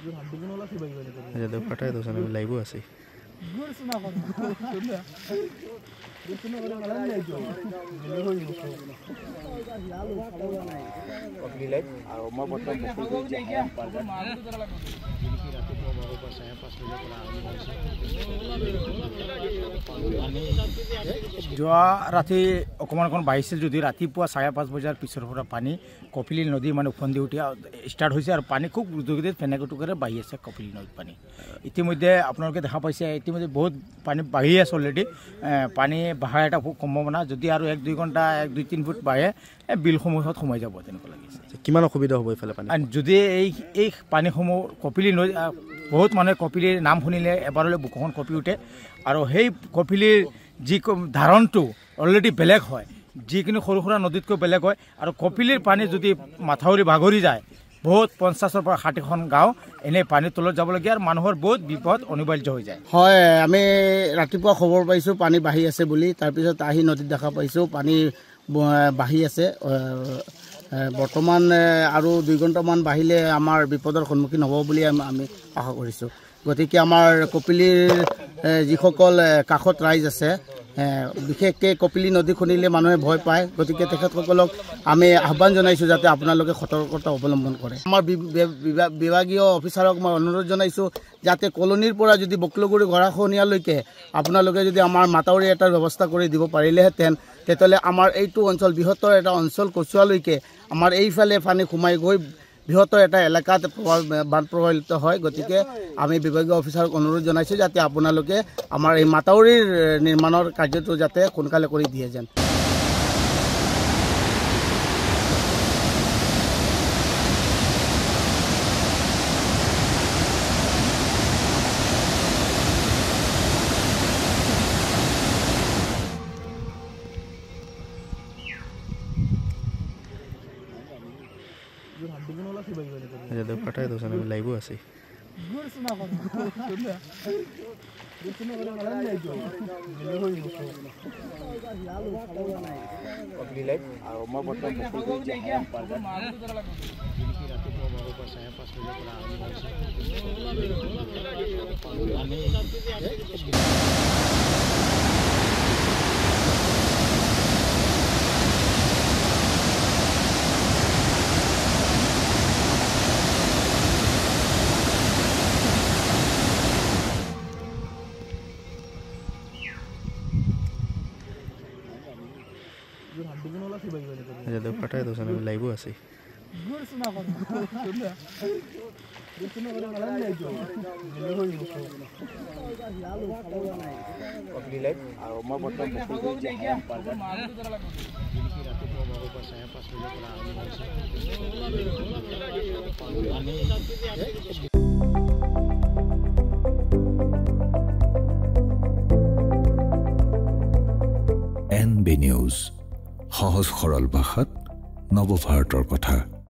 Jadi pakai itu sana wilayah ibu sih. যোৱা ৰাতি অকমান বাঢ়িছিল যদি ৰাতিপুৱা 5:30 বজাৰ পিছৰ পৰা পানী কপিলী নদী মানে উফন্দি উঠি ষ্টাৰ্ট হৈছে আৰু পানী খুব দ্ৰুতগতিত ফেনেকুটুকুৰে বাঢ়ি আছে কপিলী নদীত পানী ইতিমধ্যে আপোনালোকে দেখা পাইছে ইতিমধ্যে বহুত পানী বাঢ়ি আছে অলৰেডি পানী বাঢ়াৰ এটা খুব সম্ভাৱনা যদি আৰু 1-2 ঘণ্টা 1-2-3 ফুট বাঢ়ে বিলসমূহত সোমাই যাব তেনেকুৱা লাগিছে কিমান অসুবিধা হ'ব ইফালে পানী যদি এই পানীসমূহ কপিলী নদী বহুত মানুহে কপিলীৰ নাম শুনিলে এবাৰলৈ বুকুখন কঁপি উঠে আৰু সেই কপিলীৰ যি ধাৰণটো অলৰেডি বেলেগ হয় যিকোনো সৰু সুৰা নদীতকৈ বেলেগ হয় আৰু কপিলীৰ পানী যদি মাথাউৰি ভাগৰি যায় বহুত 50ৰ পৰা 60খন গাঁও এনে পানীৰ তলত যাবলগীয়া আৰু মানুহৰ বহুত বিপদ অনিবাৰ্য হৈ যায় হয় আমি ৰাতিপুৱা খবৰ পাইছোঁ পানী বাঢ়ি আছে বুলি তাৰপিছত আহি নদীত দেখা পাইছোঁ পানী বাঢ়ি আছে বৰ্তমান আৰু 2 ঘণ্টামান বাঢ়িলে আমাৰ বিপদৰ সন্মুখীন হ'ব বুলি আমি আশা কৰিছোঁ গতিকে আমাৰ কপিলীৰ যিসকল কাষত ৰাইজ আছে বিশেষকৈ কপিলী নদী শুনিলে মানুহে ভয় পায় গতিকে তেখেতসকলক আমি আহ্বান জনাইছোঁ যাতে আপোনালোকে সতৰ্কতা অৱলম্বন কৰে আমাৰ বিভাগীয় অফিচাৰক মই অনুৰোধ জনাইছোঁ যাতে কলনীৰ পৰা যদি বকলগুৰি গৰাখহনীয়ালৈকে আপোনালোকে যদি আমাৰ মাথাউৰি এটাৰ ব্যৱস্থা কৰি দিব পাৰিলেহেঁতেন তেতিয়াহ'লে আমাৰ এইটো অঞ্চল বৃহত্তৰ এটা অঞ্চল কচুৱালৈকে আমাৰ এইফালে পানী সোমাই গৈ বৃহত্তৰ এটা এলেকাত বান প্ৰভাৱিত হয় গতিকে আমি বিভাগীয় অফিচাৰক অনুৰোধ জনাইছোঁ যাতে আপোনালোকে আমাৰ এই মাথাউৰিৰ নিৰ্মাণৰ কাৰ্যটো যাতে সোনকালে কৰি দিয়ে যেন Jadi pakai itu sana wilayah ibu sih. Jadi pakai itu sana wilayah ibu sih. NB News সহজ সৰল ভাষাত নৱভাৰতৰ কথা